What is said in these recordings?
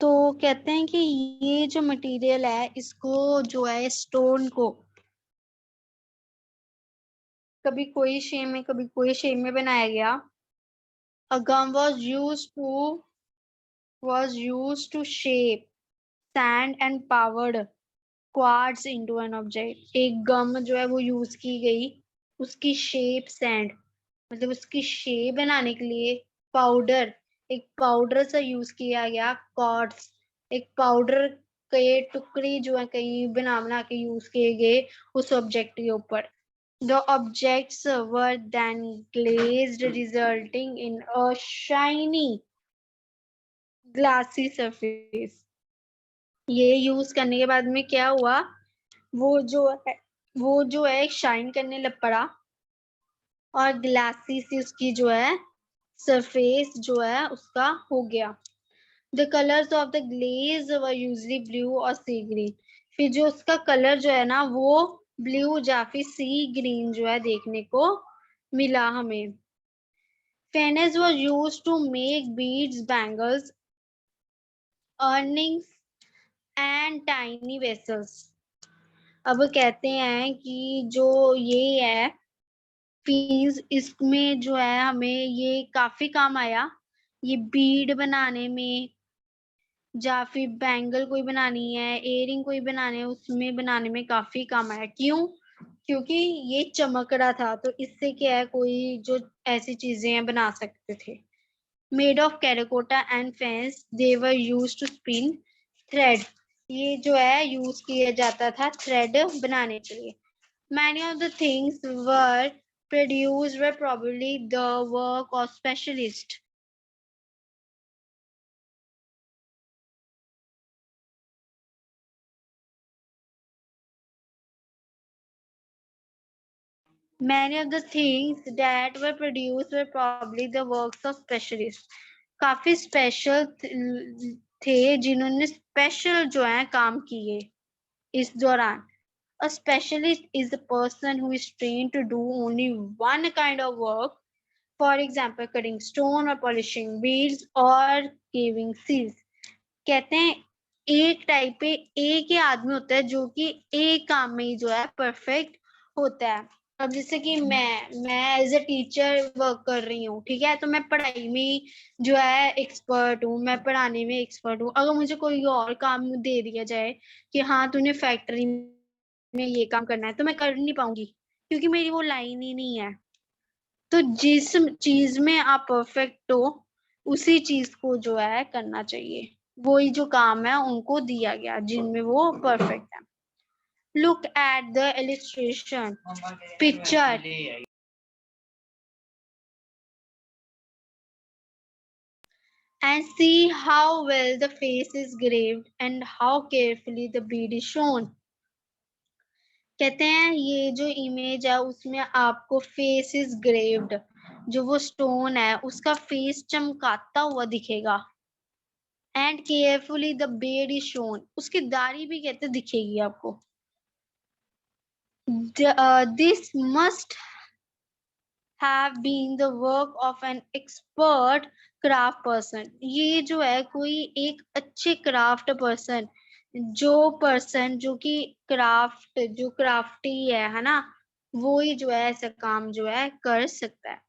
तो कहते हैं कि ये जो मटेरियल है इसको जो है स्टोन को कभी कोई शेप में कभी कोई शेप में बनाया गया। A gum was used to shape sand and powered quartz into an object। एक गम जो है वो यूज की गई उसकी शेप सैंड मतलब उसकी शेप बनाने के लिए। पाउडर एक पाउडर सा यूज किया गया। क्वार्ट्स एक पाउडर के टुकड़े जो है कहीं बना बना के यूज किए गए उस ऑब्जेक्ट के ऊपर। The objects were then glazed, resulting in a shiny glassy surface। ये यूज करने के बाद में क्या हुआ, वो जो है वो जो है शाइन करने लग पड़ा और ग्लासी सी उसकी जो है सरफेस जो है उसका हो गया। The colours of the glaze were usually blue और सी ग्रीन। फिर जो उसका कलर जो है ना वो ब्लू या फिर सी ग्रीन जो है देखने को मिला हमें। फेनेस was used to make beads, bangles, earrings and tiny vessels। अब कहते हैं कि जो ये है फीस इसमें जो है हमें ये काफी काम आया। ये बीड बनाने में या फिर बैंगल कोई बनानी है, इयरिंग कोई बनाने है, उसमें बनाने में काफी काम आया। क्यों? क्योंकि ये चमक रहा था तो इससे क्या है कोई जो ऐसी चीजें हैं बना सकते थे। Made of terracotta and faience they were used to spin thread. ये जो है यूज किया जाता था थ्रेड बनाने के लिए। Many of the things were produced were probably the work of specialists। Many of the things that were produced were probably the works of specialists। काफी स्पेशल थे जिन्होंने स्पेशल जो है काम किए इस दौरान। A specialist is a person who is trained to do only one kind of work, for example, cutting stone or polishing beads or giving seals। कहते हैं एक टाइप पे एक ही आदमी होता है जो कि एक काम में ही जो है परफेक्ट होता है। अब जैसे कि मैं एज अ टीचर वर्क कर रही हूँ, ठीक है, तो मैं पढ़ाई में जो है एक्सपर्ट हूँ, मैं पढ़ाने में एक्सपर्ट हूँ। अगर मुझे कोई और काम दे दिया जाए कि हाँ तूने फैक्ट्री में ये काम करना है तो मैं कर नहीं पाऊंगी क्योंकि मेरी वो लाइन ही नहीं है। तो जिस चीज में आप परफेक्ट हो उसी चीज को जो है करना चाहिए। वही जो काम है उनको दिया गया जिनमें वो परफेक्ट है। Look at the illustration picture and see how well the face is graved and how carefully the bead is shown। कहते हैं ये जो इमेज है उसमें आपको फेस इज ग्रेव्ड, जो वो स्टोन है उसका फेस चमकाता हुआ दिखेगा। And carefully the beard is shown, उसकी दाढ़ी भी कहते दिखेगी आपको। This must have been the work of an expert craft person. ये जो है कोई एक अच्छे क्राफ्ट पर्सन, जो पर्सन जो कि क्राफ्ट जो क्राफ्टी है ना, वो ही जो है ऐसा काम जो है कर सकता है।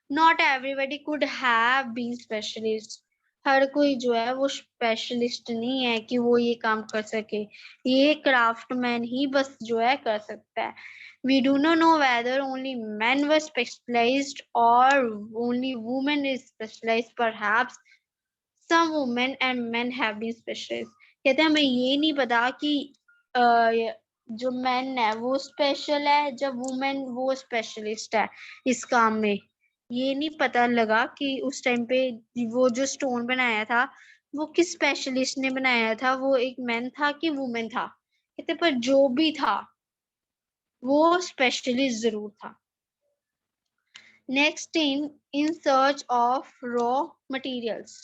Not everybody could have been specialist. हर कोई जो है वो स्पेशलिस्ट नहीं है कि वो ये काम कर सके। ये क्राफ्टमैन ही बस जो है कर सकता है। We do not know whether only men were specialized or only women is specialized। Perhaps some women and men have been specialized। कहते हैं हमें ये नहीं पता कि जो मैन है वो स्पेशल है जब वुमेन वो स्पेशलिस्ट है इस काम में। ये नहीं पता लगा कि उस टाइम पे वो जो स्टोन बनाया था वो किस स्पेशलिस्ट ने बनाया था, वो एक मैन था कि वुमेन था। कहते पर जो भी था वो स्पेशलिस्ट जरूर था। Next in search of raw materials.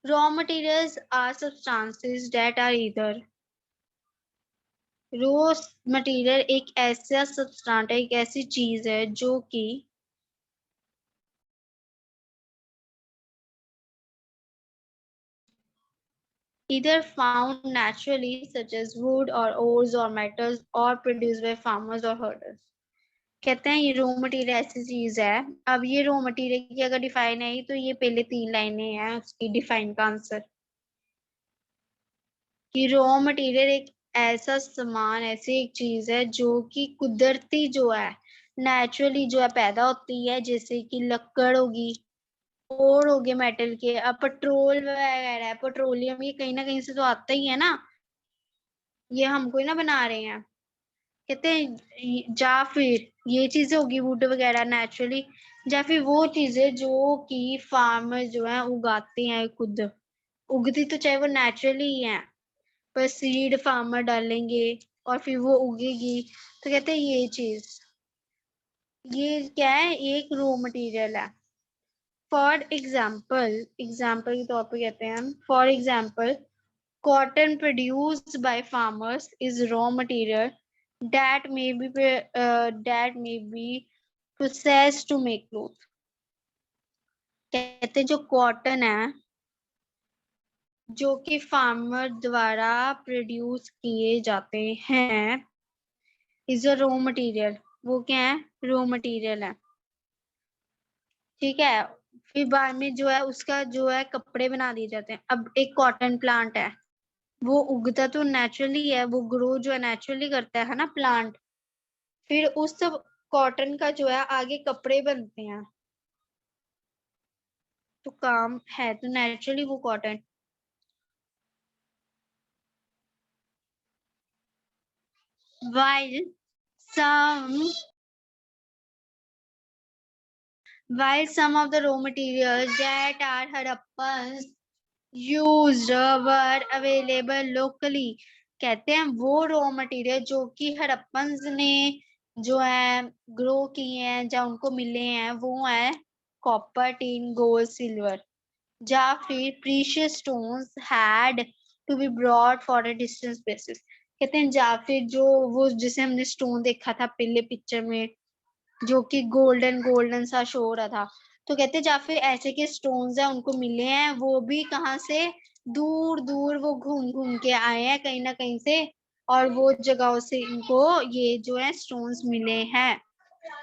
Raw materials are substances that are either raw material एक ऐसा सब्सटेंस है, एक ऐसी चीज है जो कि either found naturally such as wood or ores or metals or produced by farmers or herders। कहते हैं ये रॉ मटेरियल ऐसी चीज है। अब ये रॉ मटेरियल की अगर डिफाइन आई तो ये पहले 3 लाइनें हैं उसकी डिफाइन का आंसर, कि रॉ मटेरियल एक ऐसा सामान, ऐसी एक चीज है जो कि कुदरती जो है, नेचुरली जो है पैदा होती है, जैसे कि लकड़ होगी, और हो गए मेटल के। अब पेट्रोल वगैरह है, पेट्रोलियम, ये कहीं ना कहीं से तो आता ही है ना, ये हमको ही ना बना रहे हैं। कहते हैं या फिर ये चीजें होगी वुड वगैरह नेचुरली, या फिर वो चीजें जो कि फार्मर जो है उगाते हैं खुद, उगती तो चाहे वो नेचुरली ही है, पर सीड फार्मर डालेंगे और फिर वो उगेगी। तो कहते हैं ये चीज, ये क्या है, एक रॉ मटेरियल है। फॉर एग्जाम्पल, एग्जाम्पल के तौर पे कहते हैं हम, for example cotton produced by farmers is raw material that may be processed to make cloth। कहते हैं जो कॉटन है जो कि फार्मर द्वारा प्रोड्यूस किए जाते हैं, इज अ रॉ मटेरियल, वो क्या है, रॉ मटेरियल है। ठीक है, फिर बाद में जो है उसका जो है कपड़े बना दिए जाते हैं। अब एक कॉटन प्लांट है, वो उगता तो नेचुरली है, वो ग्रो जो है नेचुरली करता है ना प्लांट, फिर उस सब कॉटन का जो है आगे कपड़े बनते हैं, तो काम है तो नेचुरली वो cotton. while some while some of the raw materials that are Harappan's used were available locally। कहते हैं वो रॉ मटेरियल जो कि हड़प्पन ने जो है ग्रो किए हैं या उनको मिले हैं, वो है कॉपर, टीन, गोल्ड, सिल्वर, या फिर precious stones had to be brought for a distance basis. कहते हैं या फिर जो वो जिसे हमने स्टोन देखा था पहले पिक्चर में, जो कि गोल्डन गोल्डन सा शो हो रहा था, तो कहते हैं या फिर ऐसे के स्टोन्स हैं उनको मिले हैं, वो भी कहाँ से, दूर दूर वो घूम घूम के आए हैं कहीं ना कहीं से, और वो जगहों से इनको ये जो है स्टोन्स मिले हैं।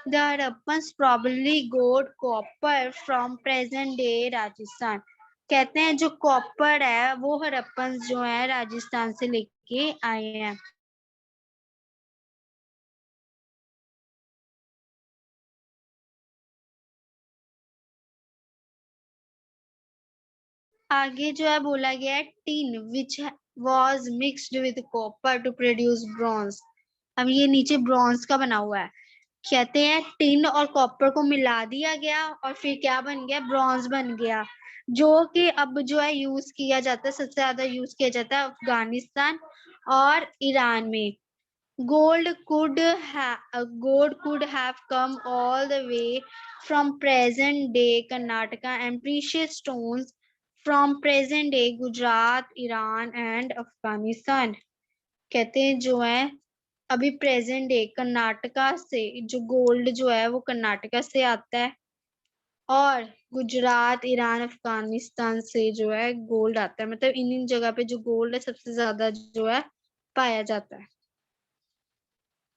The Harappans probably got copper from present day Rajasthan. कहते हैं जो कॉपर है वो हड़प्पन जो है राजस्थान से लेके आए हैं। आगे जो है बोला गया है tin which was mixed with copper two produce bronze. अब ये नीचे ब्रॉन्ज का बना हुआ है, कहते हैं टिन और कॉपर को मिला दिया गया और फिर क्या बन गया, ब्रॉन्ज बन गया, जो कि अब जो है यूज किया जाता है, सबसे ज्यादा यूज किया जाता है अफगानिस्तान और ईरान में। gold could have come all the way from present day Karnataka and precious stones from present day Gujarat, Iran and Afghanistan। कहते हैं जो है अभी प्रेजेंट डे कर्नाटका से जो गोल्ड जो है वो कर्नाटका से आता है, और गुजरात, ईरान, अफगानिस्तान से जो है गोल्ड आता है। मतलब इन जगह पे जो गोल्ड है सबसे ज्यादा जो है पाया जाता है।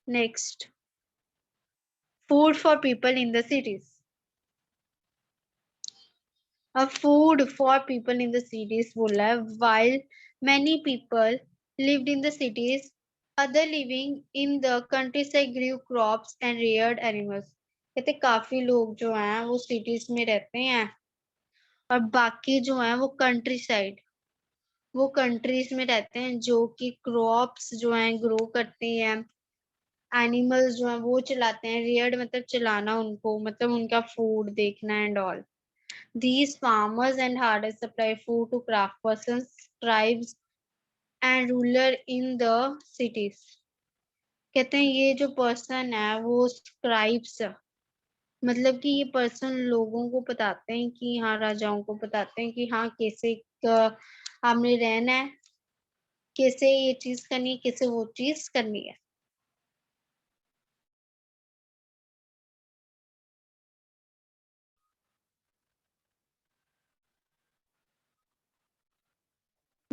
Next, food for people in the cities। A food for people in the cities बोला है, while many people lived in the cities, other living in the countryside grew crops and reared animals। कहते काफी लोग जो हैं वो cities में रहते हैं और बाकी जो हैं वो कंट्री साइड, वो कंट्रीज में रहते हैं जो कि क्रॉप्स जो हैं ग्रो करते हैं, एनिमल्स जो हैं वो चलाते हैं, रियर्ड मतलब चलाना उनको, मतलब उनका फूड देखना and all. These farmers and herders supply food to craft persons, tribes and ruler in the cities। कहते हैं ये जो पर्सन है वो स्क्राइब्स, मतलब कि ये पर्सन लोगों को बताते हैं कि हाँ, राजाओं को बताते हैं कि हाँ कैसे हमने रहना है, कैसे ये चीज करनी है, कैसे वो चीज करनी है।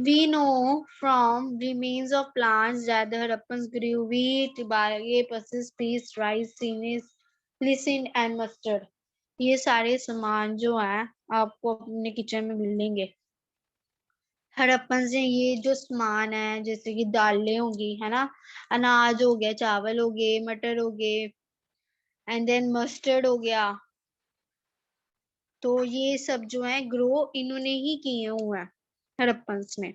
We know from remains of plants that the Harappans grew wheat, barley, pulses, peas, rice, listen and mustard. ये सारे सामान जो हैं आपको अपने किचन में मिलेंगे। हड़प्पन से ये जो सामान है जैसे कि दालें होगी, है ना, अनाज हो गया, चावल हो गए, मटर हो गए, एंड देन मस्टर्ड हो गया, तो ये सब जो है ग्रो इन्होंने ही किए हुए हैं हड़प्पन्स में,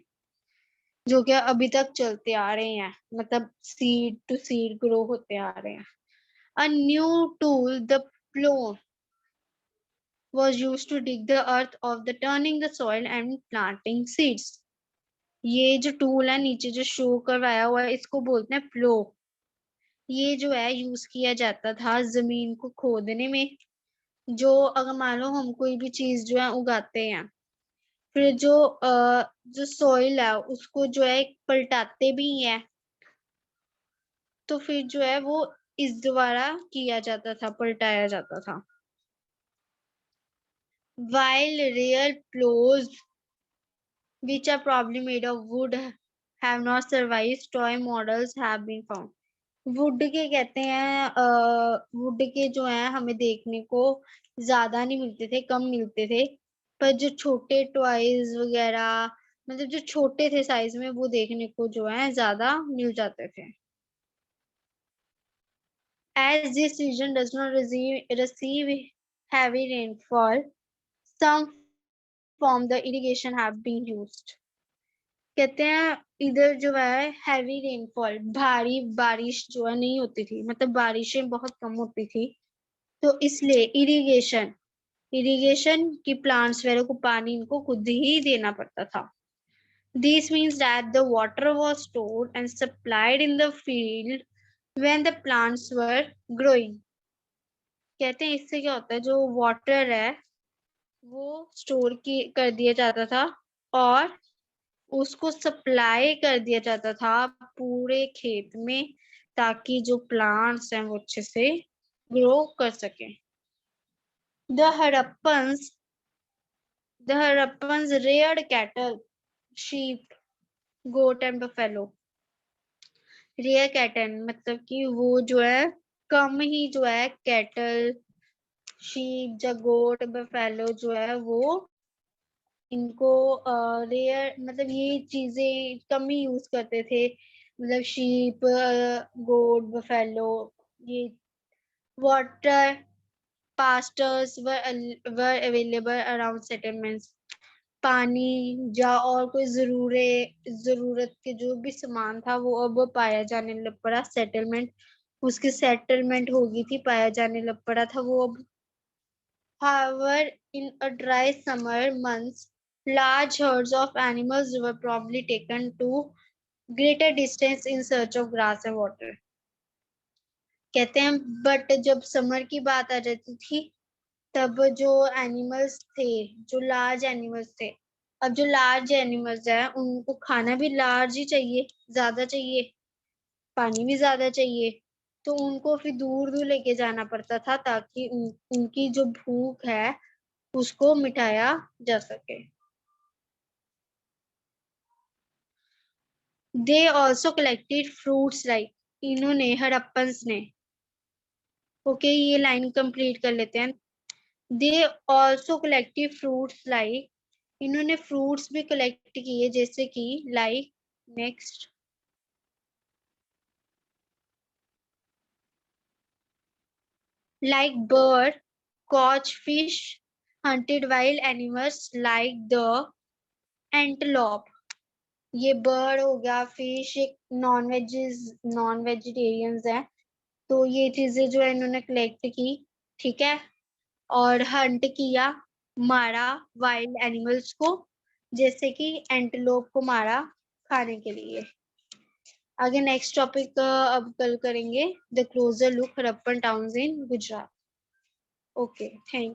जो कि अभी तक चलते आ रहे हैं, मतलब सीड टू सीड ग्रो होते आ रहे हैं। A new tool, the plow, was used to dig the earth of the turning the soil and planting seeds. ये जो टूल है नीचे जो शो करवाया हुआ है इसको बोलते हैं प्लो। ये जो है यूज किया जाता था जमीन को खोदने में। जो अगर मान लो हम कोई भी चीज जो है उगाते हैं, फिर जो सॉइल है उसको जो है पलटाते भी हैं, तो फिर जो है वो इस द्वारा किया जाता था, पलटाया जाता था। While real plows, which are probably made of wood, have not survived, toy models have been found. Would के कहते हैं, वुड के जो है हमें देखने को ज्यादा नहीं मिलते थे, कम मिलते थे, पर जो छोटे टॉयज वगैरह, मतलब जो छोटे थे साइज में, वो देखने को जो है ज्यादा मिल जाते थे। As this region does not receive heavy rainfall, some form the irrigation have been used. कहते हैं इधर जो है हैवी रेनफॉल, भारी बारिश जो है नहीं होती थी, मतलब बारिशें बहुत कम होती थी, तो इसलिए इरिगेशन की प्लांट्स वगैरह को पानी इनको खुद ही देना पड़ता था। This means that the water was stored and supplied in the field when the plants were growing. कहते हैं इससे क्या होता है, जो वाटर है वो स्टोर की कर दिया जाता था और उसको सप्लाई कर दिया जाता था पूरे खेत में, ताकि जो प्लांट्स हैं वो अच्छे से ग्रो कर सकें। The Harappans reared cattle, sheep, goat and buffalo. Rare cattle मतलब कि वो जो है कम ही जो है कैटल, शीप या गोट, बफेलो जो है वो इनको रेयर, मतलब ये चीजें कम ही यूज करते थे, मतलब शीप, गोट, बफेलो, ये वाटर पास्टर्स वर अवेलेबल अराउंड सेटलमेंट्स। पानी या और कोई जरूरत के जो भी सामान था वो अब पाया जाने लग पड़ा, सेटलमेंट, उसकी सेटलमेंट होगी थी, पाया जाने लग पड़ा था वो अब। However, in a dry summer months, large herds of animals were probably taken to greater distance in search of grass and water. कहते हैं बट जब समर की बात आ जाती थी तब जो एनिमल्स थे, जो लार्ज एनिमल्स थे, अब जो लार्ज एनिमल्स है उनको खाना भी लार्ज ही चाहिए, ज्यादा चाहिए, पानी भी ज्यादा चाहिए, तो उनको फिर दूर दूर लेके जाना पड़ता था ताकि उनकी जो भूख है उसको मिटाया जा सके। They also collected fruits like, इन्होंने हड़प्पन्स ने, ओके ये लाइन कंप्लीट कर लेते हैं। They also collected fruits like, इन्होंने फ्रूट्स भी कलेक्ट किए जैसे कि like, next, like bird, catch fish, hunted wild animals like the antelope। ये बर्ड हो गया, फिश, एक नॉन वेजिटेरियंस है, तो ये चीजें जो है इन्होंने कलेक्ट की, ठीक है, और हंट किया, मारा वाइल्ड एनिमल्स को, जैसे कि एंटेलोप को मारा खाने के लिए। आगे नेक्स्ट टॉपिक अब कल करेंगे, the closure look Harappan towns in Gujarat. Okay, thank